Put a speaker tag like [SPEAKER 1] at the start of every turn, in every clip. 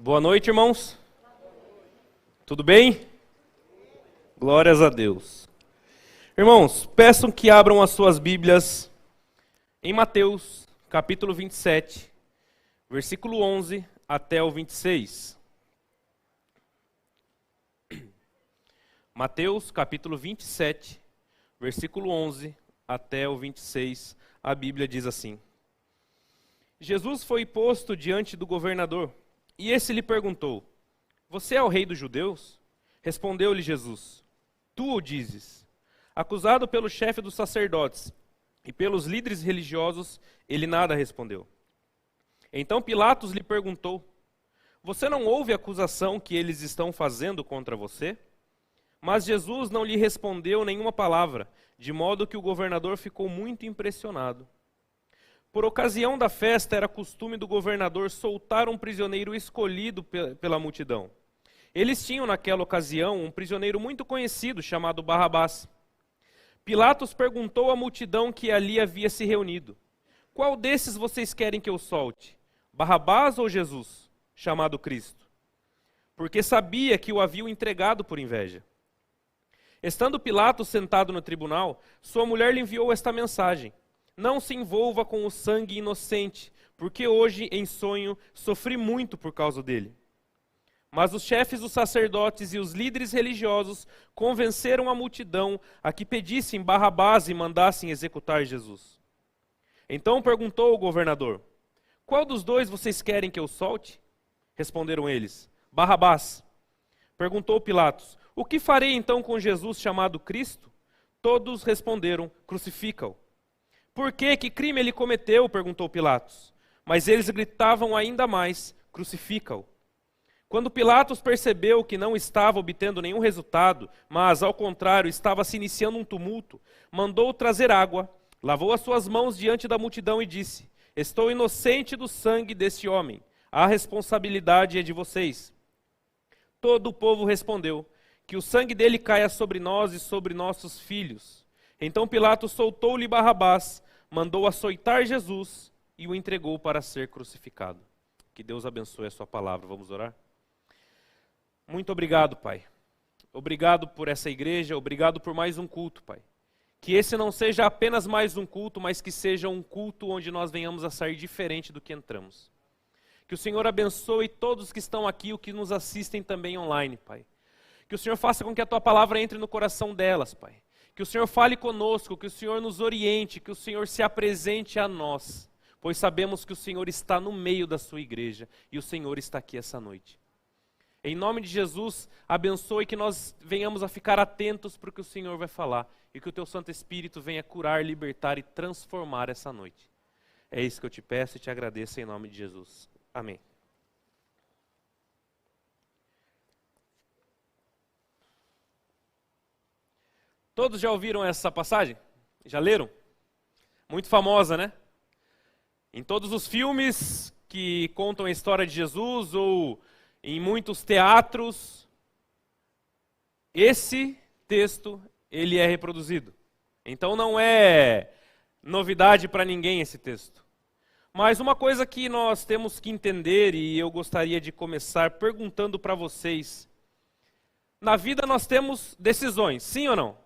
[SPEAKER 1] Boa noite, irmãos. Tudo bem? Glórias a Deus. Irmãos, peçam que abram as suas Bíblias em Mateus, capítulo 27, versículo 11 até o 26. Mateus, capítulo 27, versículo 11 até o 26, a Bíblia diz assim: Jesus foi posto diante do governador, e esse lhe perguntou: Você é o rei dos judeus? Respondeu-lhe Jesus: Tu o dizes. Acusado pelo chefe dos sacerdotes e pelos líderes religiosos, ele nada respondeu. Então Pilatos lhe perguntou: Você não ouve a acusação que eles estão fazendo contra você? Mas Jesus não lhe respondeu nenhuma palavra, de modo que o governador ficou muito impressionado. Por ocasião da festa, era costume do governador soltar um prisioneiro escolhido pela multidão. Eles tinham naquela ocasião um prisioneiro muito conhecido, chamado Barrabás. Pilatos perguntou à multidão que ali havia se reunido: Qual desses vocês querem que eu solte? Barrabás ou Jesus, chamado Cristo? Porque sabia que o haviam entregado por inveja. Estando Pilatos sentado no tribunal, sua mulher lhe enviou esta mensagem: Não se envolva com o sangue inocente, porque hoje, em sonho, sofri muito por causa dele. Mas os chefes dos sacerdotes e os líderes religiosos convenceram a multidão a que pedissem Barrabás e mandassem executar Jesus. Então perguntou o governador: Qual dos dois vocês querem que eu solte? Responderam eles: Barrabás. Perguntou Pilatos: O que farei então com Jesus chamado Cristo? Todos responderam: Crucifica-o. Por quê? Que crime ele cometeu? Perguntou Pilatos. Mas eles gritavam ainda mais: Crucifica-o. Quando Pilatos percebeu que não estava obtendo nenhum resultado, mas, ao contrário, estava se iniciando um tumulto, mandou trazer água, lavou as suas mãos diante da multidão e disse: Estou inocente do sangue deste homem. A responsabilidade é de vocês. Todo o povo respondeu: Que o sangue dele caia sobre nós e sobre nossos filhos. Então Pilatos soltou-lhe Barrabás, mandou açoitar Jesus e o entregou para ser crucificado. Que Deus abençoe a sua palavra. Vamos orar? Muito obrigado, Pai. Obrigado por essa igreja, obrigado por mais um culto, Pai. Que esse não seja apenas mais um culto, mas que seja um culto onde nós venhamos a sair diferente do que entramos. Que o Senhor abençoe todos que estão aqui e os que nos assistem também online, Pai. Que o Senhor faça com que a Tua palavra entre no coração delas, Pai. Que o Senhor fale conosco, que o Senhor nos oriente, que o Senhor se apresente a nós, pois sabemos que o Senhor está no meio da sua igreja e o Senhor está aqui essa noite. Em nome de Jesus, abençoe que nós venhamos a ficar atentos para o que o Senhor vai falar e que o Teu Santo Espírito venha curar, libertar e transformar essa noite. É isso que eu te peço e te agradeço em nome de Jesus. Amém. Todos já ouviram essa passagem? Já leram? Muito famosa, né? Em todos os filmes que contam a história de Jesus ou em muitos teatros, esse texto ele é reproduzido. Então não é novidade para ninguém esse texto. Mas uma coisa que nós temos que entender, e eu gostaria de começar perguntando para vocês: na vida nós temos decisões, sim ou não?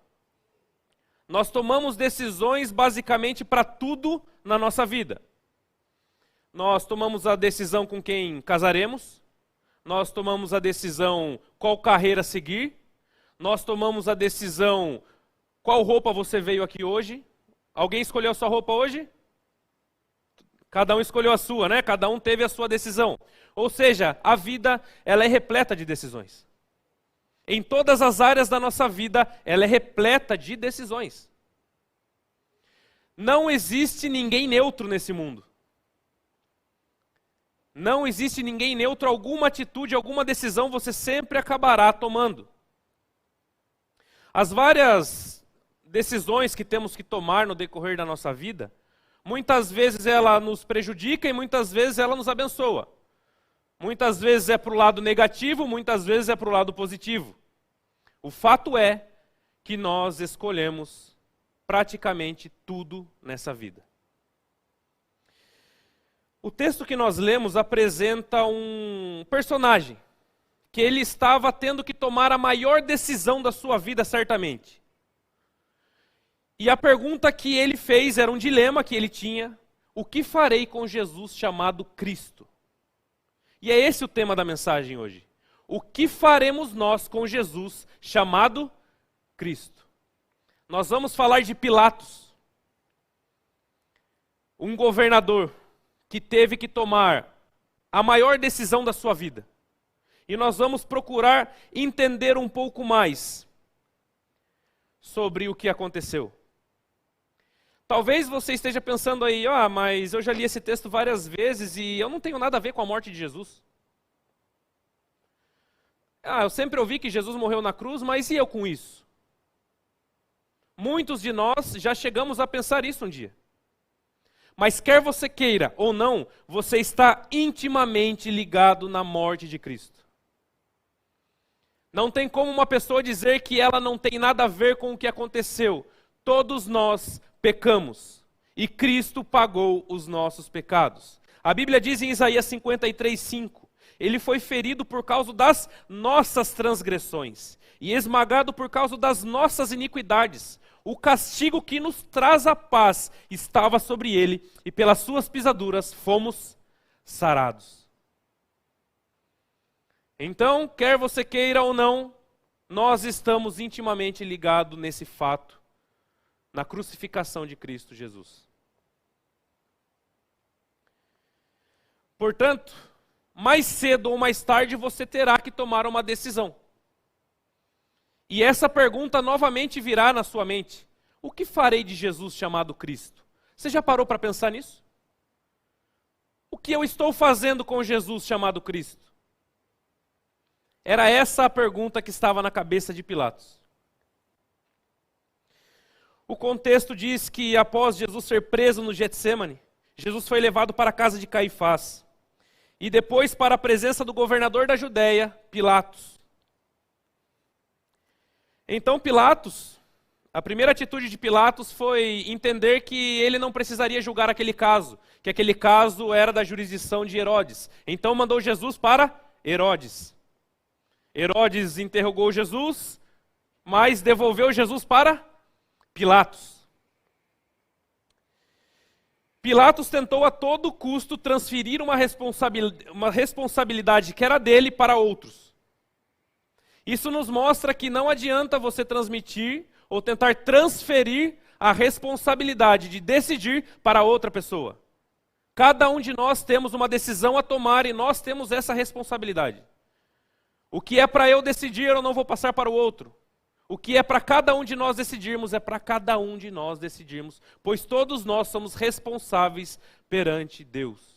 [SPEAKER 1] Nós tomamos decisões basicamente para tudo na nossa vida. Nós tomamos a decisão com quem casaremos, nós tomamos a decisão qual carreira seguir, nós tomamos a decisão qual roupa você veio aqui hoje. Alguém escolheu a sua roupa hoje? Cada um escolheu a sua, né? Cada um teve a sua decisão. Ou seja, a vida ela é repleta de decisões. Em todas as áreas da nossa vida, ela é repleta de decisões. Não existe ninguém neutro nesse mundo. Não existe ninguém neutro, alguma atitude, alguma decisão você sempre acabará tomando. As várias decisões que temos que tomar no decorrer da nossa vida, muitas vezes ela nos prejudica e muitas vezes ela nos abençoa. Muitas vezes é para o lado negativo, muitas vezes é para o lado positivo. O fato é que nós escolhemos praticamente tudo nessa vida. O texto que nós lemos apresenta um personagem que ele estava tendo que tomar a maior decisão da sua vida, certamente. E a pergunta que ele fez era um dilema que ele tinha: o que farei com Jesus chamado Cristo? E é esse o tema da mensagem hoje. O que faremos nós com Jesus chamado Cristo? Nós vamos falar de Pilatos, um governador que teve que tomar a maior decisão da sua vida. E nós vamos procurar entender um pouco mais sobre o que aconteceu. Talvez você esteja pensando aí, mas eu já li esse texto várias vezes e eu não tenho nada a ver com a morte de Jesus. Eu sempre ouvi que Jesus morreu na cruz, mas e eu com isso? Muitos de nós já chegamos a pensar isso um dia. Mas quer você queira ou não, você está intimamente ligado na morte de Cristo. Não tem como uma pessoa dizer que ela não tem nada a ver com o que aconteceu. Todos nós pecamos e Cristo pagou os nossos pecados. A Bíblia diz em Isaías 53:5, ele foi ferido por causa das nossas transgressões e esmagado por causa das nossas iniquidades. O castigo que nos traz a paz estava sobre ele, e pelas suas pisaduras fomos sarados. Então, quer você queira ou não, nós estamos intimamente ligados nesse fato, na crucificação de Cristo Jesus. Portanto, mais cedo ou mais tarde você terá que tomar uma decisão. E essa pergunta novamente virá na sua mente: o que farei de Jesus chamado Cristo? Você já parou para pensar nisso? O que eu estou fazendo com Jesus chamado Cristo? Era essa a pergunta que estava na cabeça de Pilatos. O contexto diz que após Jesus ser preso no Getsêmani, Jesus foi levado para a casa de Caifás e depois para a presença do governador da Judéia, Pilatos. Então Pilatos, a primeira atitude de Pilatos foi entender que ele não precisaria julgar aquele caso, que aquele caso era da jurisdição de Herodes. Então mandou Jesus para Herodes. Herodes interrogou Jesus, mas devolveu Jesus para Pilatos. Pilatos tentou a todo custo transferir uma responsabilidade que era dele para outros. Isso nos mostra que não adianta você transmitir ou tentar transferir a responsabilidade de decidir para outra pessoa. Cada um de nós temos uma decisão a tomar e nós temos essa responsabilidade. O que é para eu decidir, eu não vou passar para o outro. O que é para cada um de nós decidirmos, é para cada um de nós decidirmos, pois todos nós somos responsáveis perante Deus.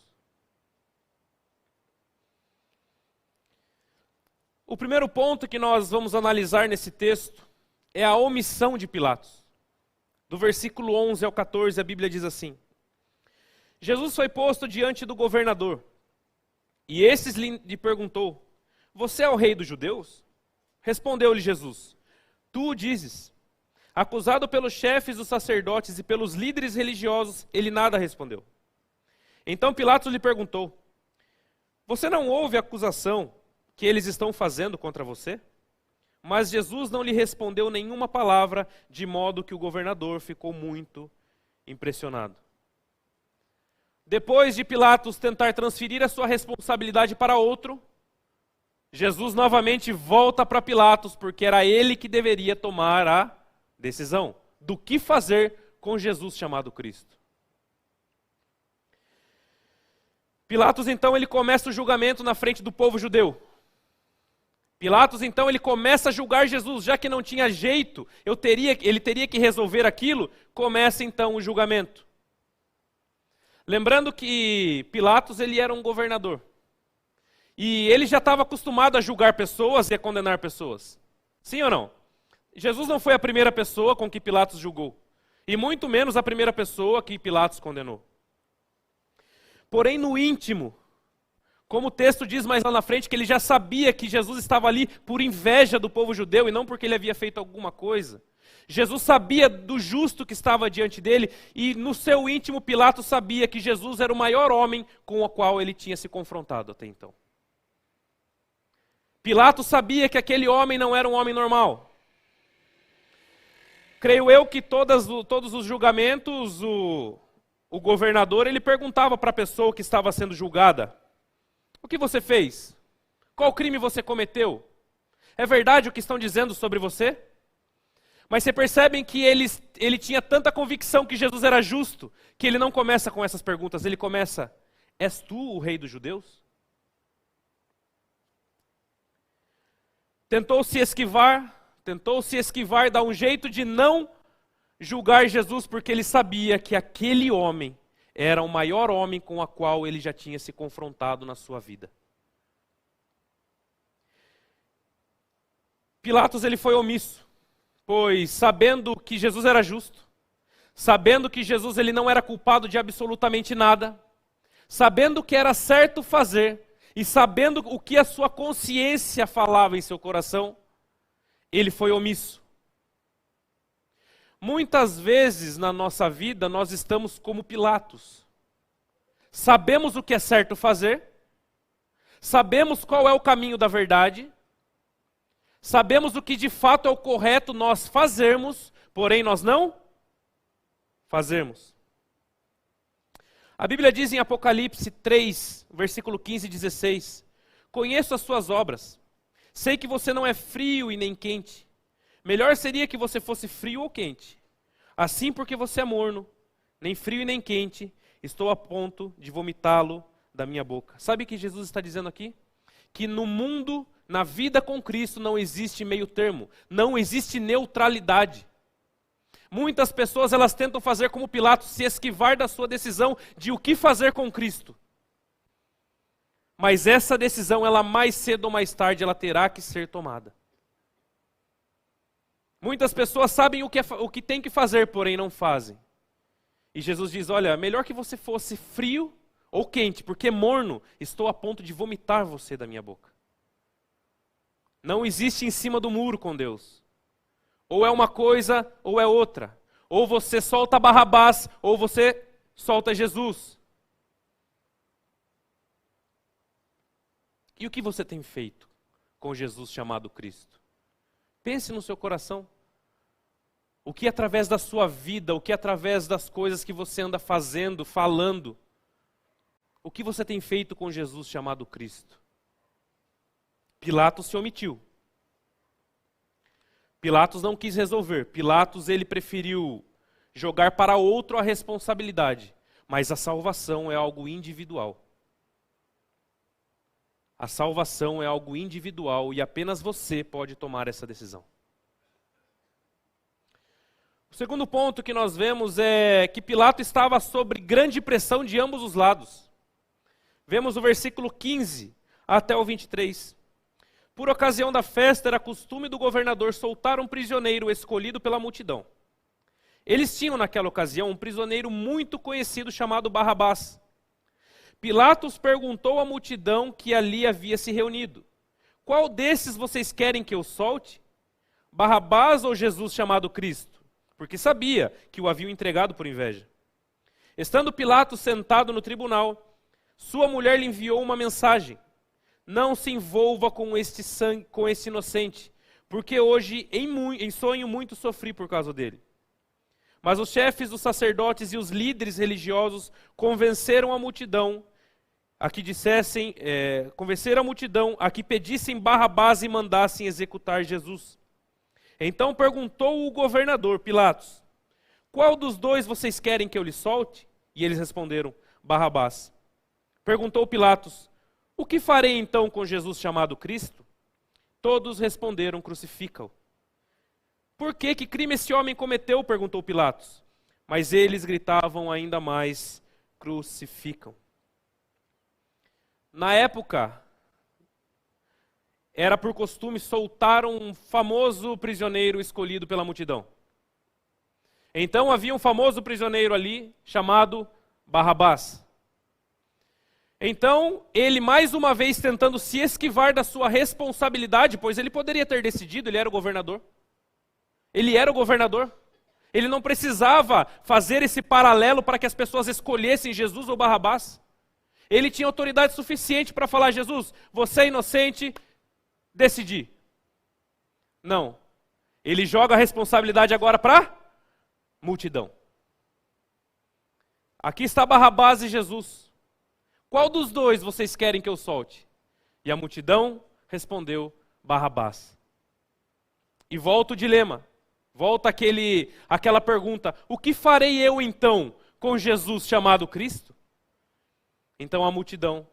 [SPEAKER 1] O primeiro ponto que nós vamos analisar nesse texto é a omissão de Pilatos. Do versículo 11 ao 14, a Bíblia diz assim: Jesus foi posto diante do governador, e estes lhe perguntou: você é o rei dos judeus? Respondeu-lhe Jesus: tu o dizes. Acusado pelos chefes dos sacerdotes e pelos líderes religiosos, ele nada respondeu. Então Pilatos lhe perguntou: você não ouve a acusação que eles estão fazendo contra você? Mas Jesus não lhe respondeu nenhuma palavra, de modo que o governador ficou muito impressionado. Depois de Pilatos tentar transferir a sua responsabilidade para outro, Jesus novamente volta para Pilatos, porque era ele que deveria tomar a decisão do que fazer com Jesus chamado Cristo. Pilatos então ele começa o julgamento na frente do povo judeu. Pilatos então ele começa a julgar Jesus, já que não tinha jeito, ele teria que resolver aquilo, começa então o julgamento. Lembrando que Pilatos ele era um governador. E ele já estava acostumado a julgar pessoas e a condenar pessoas. Sim ou não? Jesus não foi a primeira pessoa com que Pilatos julgou. E muito menos a primeira pessoa que Pilatos condenou. Porém, no íntimo, como o texto diz mais lá na frente, que ele já sabia que Jesus estava ali por inveja do povo judeu e não porque ele havia feito alguma coisa. Jesus sabia do justo que estava diante dele, e no seu íntimo Pilatos sabia que Jesus era o maior homem com o qual ele tinha se confrontado até então. Pilatos sabia que aquele homem não era um homem normal. Creio eu que todos os julgamentos, o governador, ele perguntava para a pessoa que estava sendo julgada: o que você fez? Qual crime você cometeu? É verdade o que estão dizendo sobre você? Mas você percebem que ele tinha tanta convicção que Jesus era justo, que ele não começa com essas perguntas, ele começa: és tu o rei dos judeus? Tentou se esquivar, dar um jeito de não julgar Jesus, porque ele sabia que aquele homem era o maior homem com o qual ele já tinha se confrontado na sua vida. Pilatos ele foi omisso, pois sabendo que Jesus era justo, sabendo que Jesus ele não era culpado de absolutamente nada, sabendo que era certo fazer e sabendo o que a sua consciência falava em seu coração, ele foi omisso. Muitas vezes na nossa vida nós estamos como Pilatos. Sabemos o que é certo fazer, sabemos qual é o caminho da verdade, sabemos o que de fato é o correto nós fazermos, porém nós não fazemos. A Bíblia diz em Apocalipse 3, versículo 15 e 16: conheço as suas obras, sei que você não é frio e nem quente. Melhor seria que você fosse frio ou quente. Assim, porque você é morno, nem frio e nem quente, estou a ponto de vomitá-lo da minha boca. Sabe o que Jesus está dizendo aqui? Que no mundo, na vida com Cristo, não existe meio termo, não existe neutralidade. Muitas pessoas elas tentam fazer como Pilatos, se esquivar da sua decisão de o que fazer com Cristo. Mas essa decisão, ela mais cedo ou mais tarde, ela terá que ser tomada. Muitas pessoas sabem o que tem que fazer, porém não fazem. E Jesus diz: olha, melhor que você fosse frio ou quente, porque morno, estou a ponto de vomitar você da minha boca. Não existe em cima do muro com Deus. Ou é uma coisa, ou é outra. Ou você solta Barrabás, ou você solta Jesus. E o que você tem feito com Jesus chamado Cristo? Pense no seu coração. O que através da sua vida, o que através das coisas que você anda fazendo, falando, o que você tem feito com Jesus chamado Cristo? Pilatos se omitiu. Pilatos não quis resolver. Pilatos ele preferiu jogar para outro a responsabilidade. Mas a salvação é algo individual. A salvação é algo individual e apenas você pode tomar essa decisão. O segundo ponto que nós vemos é que Pilatos estava sob grande pressão de ambos os lados. Vemos o versículo 15 até o 23. Por ocasião da festa, era costume do governador soltar um prisioneiro escolhido pela multidão. Eles tinham naquela ocasião um prisioneiro muito conhecido chamado Barrabás. Pilatos perguntou à multidão que ali havia se reunido: qual desses vocês querem que eu solte? Barrabás ou Jesus chamado Cristo? Porque sabia que o haviam entregado por inveja. Estando Pilatos sentado no tribunal, sua mulher lhe enviou uma mensagem: não se envolva com este inocente, porque hoje em sonho muito sofri por causa dele. Mas os chefes dos sacerdotes e os líderes religiosos convenceram a multidão a que pedissem Barrabás e mandassem executar Jesus. Então perguntou o governador Pilatos: qual dos dois vocês querem que eu lhe solte? E eles responderam: Barrabás. Perguntou Pilatos: o que farei então com Jesus chamado Cristo? Todos responderam: crucifica-o. Por que crime esse homem cometeu? Perguntou Pilatos. Mas eles gritavam ainda mais: crucificam. Na época, era por costume soltar um famoso prisioneiro escolhido pela multidão. Então havia um famoso prisioneiro ali, chamado Barrabás. Então, ele mais uma vez tentando se esquivar da sua responsabilidade, pois ele poderia ter decidido, ele era o governador. Ele era o governador. Ele não precisava fazer esse paralelo para que as pessoas escolhessem Jesus ou Barrabás. Ele tinha autoridade suficiente para falar: Jesus, você é inocente, decidi. Não. Ele joga a responsabilidade agora para a multidão. Aqui está Barrabás e Jesus. Qual dos dois vocês querem que eu solte? E a multidão respondeu: Barrabás. E volta o dilema. Volta aquela pergunta: o que farei eu então com Jesus chamado Cristo? Então a multidão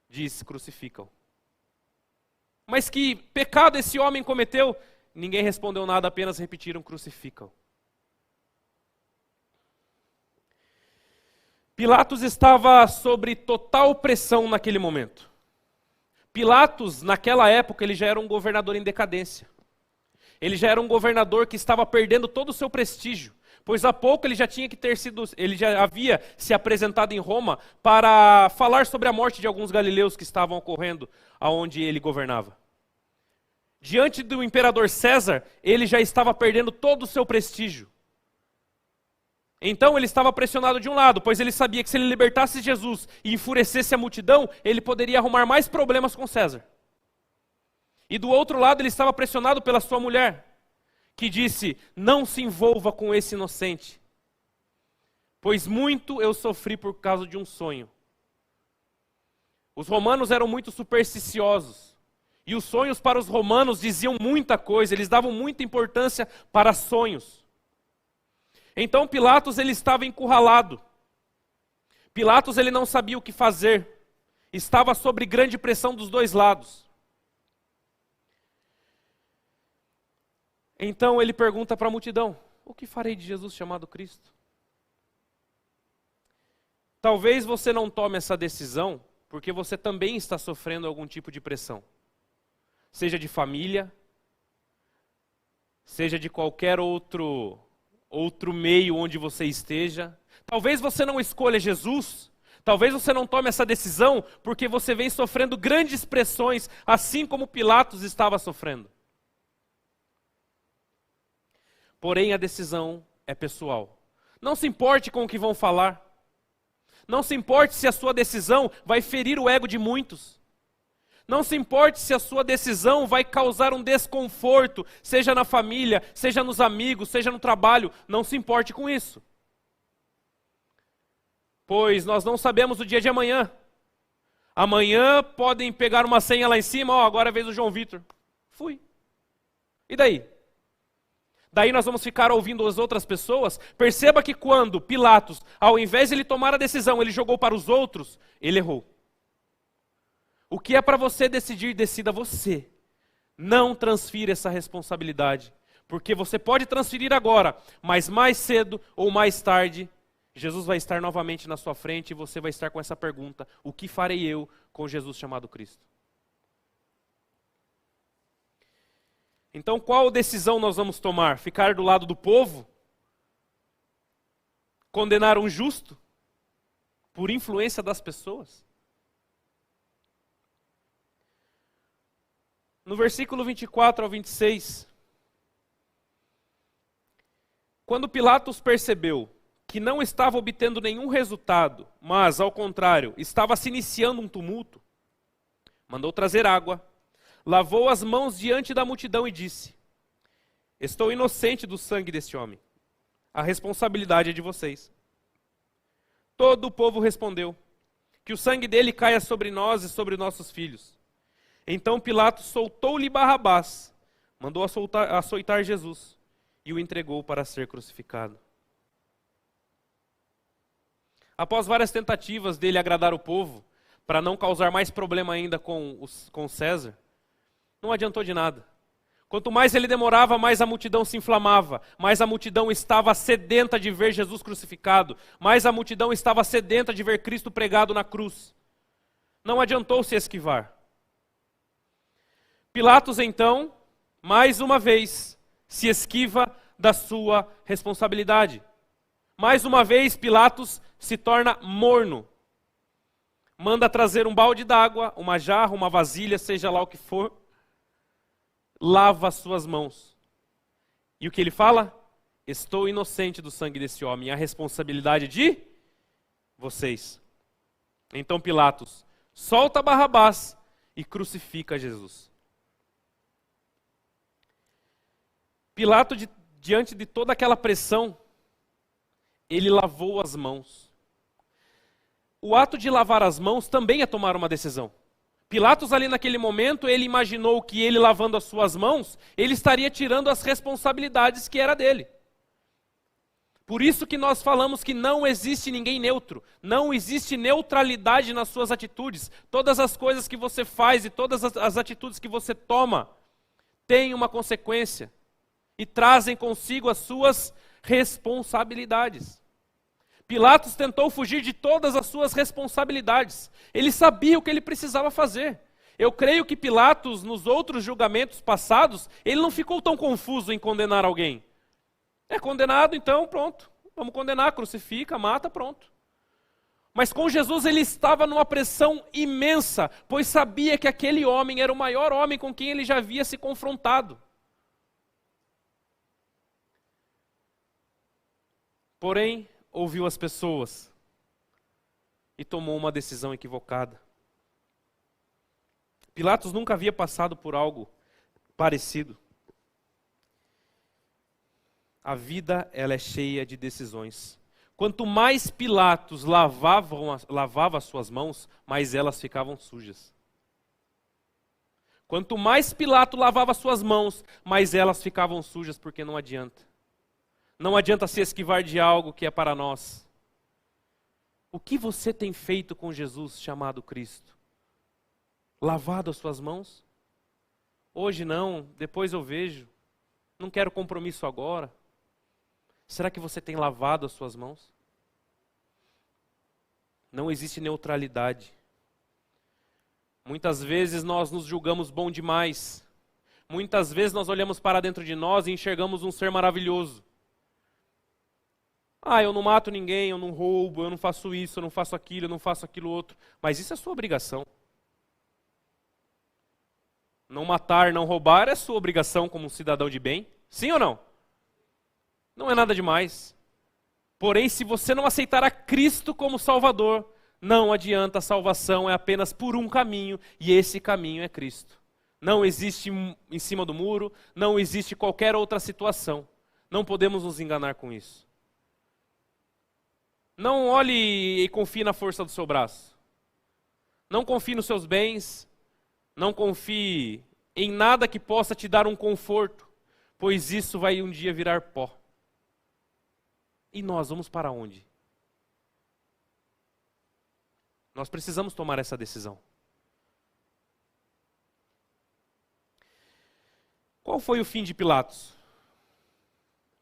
[SPEAKER 1] diz: crucificam. Mas que pecado esse homem cometeu? Ninguém respondeu nada, apenas repetiram: crucificam. Pilatos estava sob total pressão naquele momento. Pilatos, naquela época, ele já era um governador em decadência. Ele já era um governador que estava perdendo todo o seu prestígio, pois há pouco ele já havia se apresentado em Roma para falar sobre a morte de alguns galileus que estavam ocorrendo aonde ele governava. Diante do imperador César, ele já estava perdendo todo o seu prestígio. Então ele estava pressionado de um lado, pois ele sabia que se ele libertasse Jesus e enfurecesse a multidão, ele poderia arrumar mais problemas com César. E do outro lado ele estava pressionado pela sua mulher, que disse: não se envolva com esse inocente, pois muito eu sofri por causa de um sonho. Os romanos eram muito supersticiosos, e os sonhos para os romanos diziam muita coisa, eles davam muita importância para sonhos. Então Pilatos ele estava encurralado. Pilatos ele não sabia o que fazer, estava sob grande pressão dos dois lados. Então ele pergunta para a multidão: o que farei de Jesus chamado Cristo? Talvez você não tome essa decisão porque você também está sofrendo algum tipo de pressão. Seja de família, seja de qualquer outro meio onde você esteja. Talvez você não escolha Jesus, talvez você não tome essa decisão porque você vem sofrendo grandes pressões, assim como Pilatos estava sofrendo. Porém, a decisão é pessoal. Não se importe com o que vão falar. Não se importe se a sua decisão vai ferir o ego de muitos. Não se importe se a sua decisão vai causar um desconforto, seja na família, seja nos amigos, seja no trabalho. Não se importe com isso. Pois nós não sabemos o dia de amanhã. Amanhã podem pegar uma senha lá em cima: agora é a vez do João Vitor. Fui. E daí? Daí nós vamos ficar ouvindo as outras pessoas. Perceba que quando Pilatos, ao invés de ele tomar a decisão, ele jogou para os outros, ele errou. O que é para você decidir, decida você. Não transfira essa responsabilidade. Porque você pode transferir agora, mas mais cedo ou mais tarde, Jesus vai estar novamente na sua frente e você vai estar com essa pergunta: o que farei eu com Jesus chamado Cristo? Então, qual decisão nós vamos tomar? Ficar do lado do povo? Condenar um justo? Por influência das pessoas? No versículo 24 ao 26, quando Pilatos percebeu que não estava obtendo nenhum resultado, mas, ao contrário, estava se iniciando um tumulto, mandou trazer água, lavou as mãos diante da multidão e disse: estou inocente do sangue deste homem. A responsabilidade é de vocês. Todo o povo respondeu: que o sangue dele caia sobre nós e sobre nossos filhos. Então Pilatos soltou-lhe Barrabás, mandou açoitar Jesus e o entregou para ser crucificado. Após várias tentativas dele agradar o povo, para não causar mais problema ainda com César, não adiantou de nada. Quanto mais ele demorava, mais a multidão se inflamava, mais a multidão estava sedenta de ver Jesus crucificado, mais a multidão estava sedenta de ver Cristo pregado na cruz. Não adiantou se esquivar. Pilatos, então, mais uma vez, se esquiva da sua responsabilidade. Mais uma vez, Pilatos se torna morno. Manda trazer um balde d'água, uma jarra, uma vasilha, seja lá o que for. Lava as suas mãos. E o que ele fala? Estou inocente do sangue desse homem. A responsabilidade de vocês. Então Pilatos solta Barrabás e crucifica Jesus. Pilatos, diante de toda aquela pressão, ele lavou as mãos. O ato de lavar as mãos também é tomar uma decisão. Pilatos ali naquele momento, ele imaginou que ele lavando as suas mãos, ele estaria tirando as responsabilidades que era dele. Por isso que nós falamos que não existe ninguém neutro, não existe neutralidade nas suas atitudes. Todas as coisas que você faz e todas as atitudes que você toma têm uma consequência e trazem consigo as suas responsabilidades. Pilatos tentou fugir de todas as suas responsabilidades. Ele sabia o que ele precisava fazer. Eu creio que Pilatos, nos outros julgamentos passados, ele não ficou tão confuso em condenar alguém. É condenado, então pronto. Vamos condenar, crucifica, mata, pronto. Mas com Jesus ele estava numa pressão imensa, pois sabia que aquele homem era o maior homem com quem ele já havia se confrontado. Porém, ouviu as pessoas e tomou uma decisão equivocada. Pilatos nunca havia passado por algo parecido. A vida, ela é cheia de decisões. Quanto mais Pilatos lavava as suas mãos, mais elas ficavam sujas. Quanto mais Pilatos lavava as suas mãos, mais elas ficavam sujas, porque não adianta. Não adianta se esquivar de algo que é para nós. O que você tem feito com Jesus chamado Cristo? Lavado as suas mãos? Hoje não, depois eu vejo. Não quero compromisso agora. Será que você tem lavado as suas mãos? Não existe neutralidade. Muitas vezes nós nos julgamos bom demais. Muitas vezes nós olhamos para dentro de nós e enxergamos um ser maravilhoso. Eu não mato ninguém, eu não roubo, eu não faço isso, eu não faço aquilo, eu não faço aquilo outro. Mas isso é sua obrigação. Não matar, não roubar é sua obrigação como um cidadão de bem. Sim ou não? Não é nada demais. Porém, se você não aceitar a Cristo como Salvador, não adianta, a salvação é apenas por um caminho, e esse caminho é Cristo. Não existe em cima do muro, não existe qualquer outra situação. Não podemos nos enganar com isso. Não olhe e confie na força do seu braço. Não confie nos seus bens. Não confie em nada que possa te dar um conforto, pois isso vai um dia virar pó. E nós vamos para onde? Nós precisamos tomar essa decisão. Qual foi o fim de Pilatos?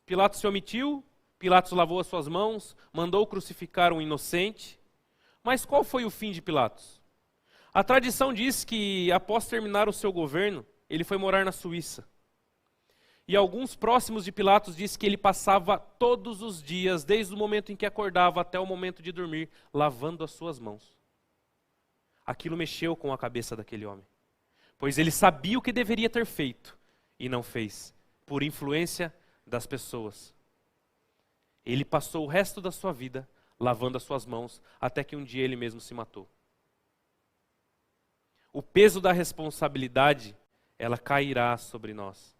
[SPEAKER 1] Pilatos se omitiu, Pilatos lavou as suas mãos, mandou crucificar um inocente. Mas qual foi o fim de Pilatos? A tradição diz que, após terminar o seu governo, ele foi morar na Suíça. E alguns próximos de Pilatos diz que ele passava todos os dias, desde o momento em que acordava até o momento de dormir, lavando as suas mãos. Aquilo mexeu com a cabeça daquele homem, pois ele sabia o que deveria ter feito e não fez, por influência das pessoas. Ele passou o resto da sua vida lavando as suas mãos, até que um dia ele mesmo se matou. O peso da responsabilidade, ela cairá sobre nós.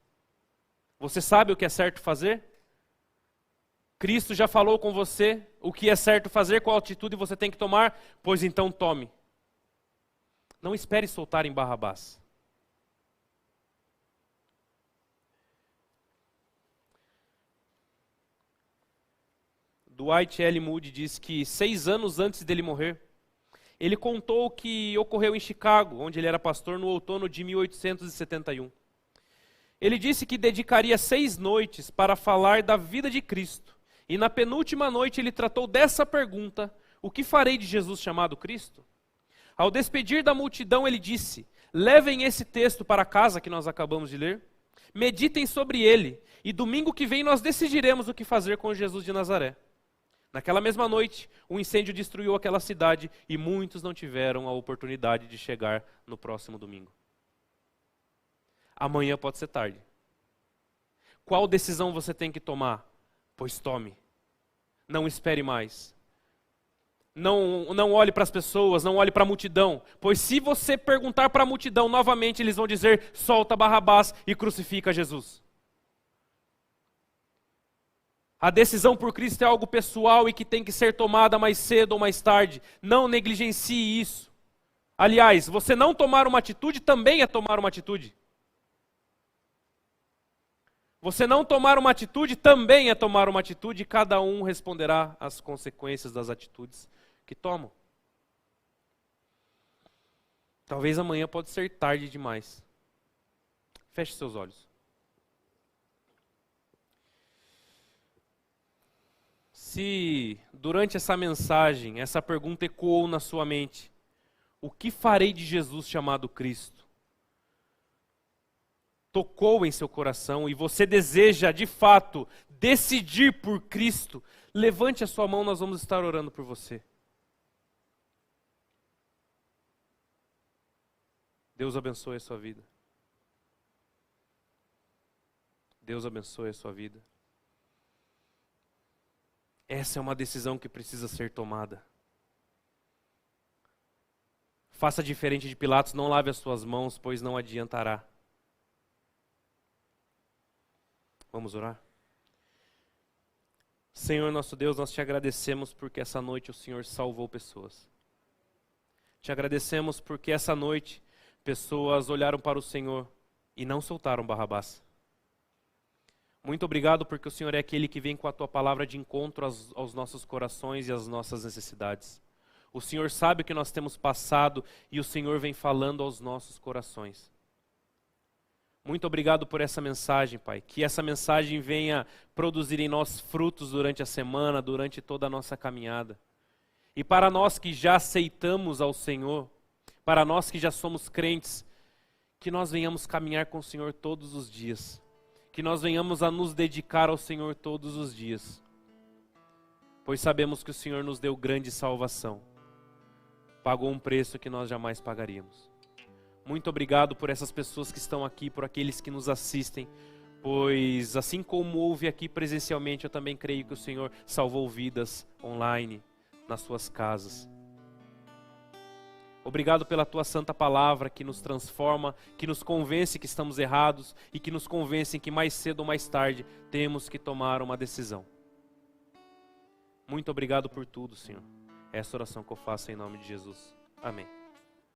[SPEAKER 1] Você sabe o que é certo fazer? Cristo já falou com você o que é certo fazer, qual atitude você tem que tomar? Pois então tome. Não espere soltar em Barrabás. Dwight L. Moody diz que 6 anos antes dele morrer, ele contou o que ocorreu em Chicago, onde ele era pastor, no outono de 1871. Ele disse que dedicaria 6 noites para falar da vida de Cristo. E na penúltima noite ele tratou dessa pergunta: o que farei de Jesus chamado Cristo? Ao despedir da multidão ele disse: levem esse texto para casa que nós acabamos de ler, meditem sobre ele, e domingo que vem nós decidiremos o que fazer com Jesus de Nazaré. Naquela mesma noite, um incêndio destruiu aquela cidade e muitos não tiveram a oportunidade de chegar no próximo domingo. Amanhã pode ser tarde. Qual decisão você tem que tomar? Pois tome. Não espere mais. Não olhe para as pessoas, não olhe para a multidão. Pois se você perguntar para a multidão, novamente eles vão dizer, solta Barrabás e crucifica Jesus. A decisão por Cristo é algo pessoal e que tem que ser tomada mais cedo ou mais tarde. Não negligencie isso. Aliás, você não tomar uma atitude também é tomar uma atitude. Você não tomar uma atitude também é tomar uma atitude e cada um responderá às consequências das atitudes que tomam. Talvez amanhã pode ser tarde demais. Feche seus olhos. Se durante essa mensagem, essa pergunta ecoou na sua mente, o que farei de Jesus chamado Cristo? Tocou em seu coração e você deseja, de fato, decidir por Cristo, levante a sua mão, nós vamos estar orando por você. Deus abençoe a sua vida. Deus abençoe a sua vida. Essa é uma decisão que precisa ser tomada. Faça diferente de Pilatos, não lave as suas mãos, pois não adiantará. Vamos orar? Senhor nosso Deus, nós te agradecemos porque essa noite o Senhor salvou pessoas. Te agradecemos porque essa noite pessoas olharam para o Senhor e não soltaram Barrabás. Muito obrigado porque o Senhor é aquele que vem com a Tua palavra de encontro aos nossos corações e às nossas necessidades. O Senhor sabe o que nós temos passado e o Senhor vem falando aos nossos corações. Muito obrigado por essa mensagem, Pai. Que essa mensagem venha produzir em nós frutos durante a semana, durante toda a nossa caminhada. E para nós que já aceitamos ao Senhor, para nós que já somos crentes, que nós venhamos caminhar com o Senhor todos os dias. Que nós venhamos a nos dedicar ao Senhor todos os dias. Pois sabemos que o Senhor nos deu grande salvação. Pagou um preço que nós jamais pagaríamos. Muito obrigado por essas pessoas que estão aqui, por aqueles que nos assistem. Pois assim como houve aqui presencialmente, eu também creio que o Senhor salvou vidas online, nas suas casas. Obrigado pela Tua santa palavra que nos transforma, que nos convence que estamos errados e que nos convence que mais cedo ou mais tarde temos que tomar uma decisão. Muito obrigado por tudo, Senhor. Essa oração que eu faço em nome de Jesus. Amém.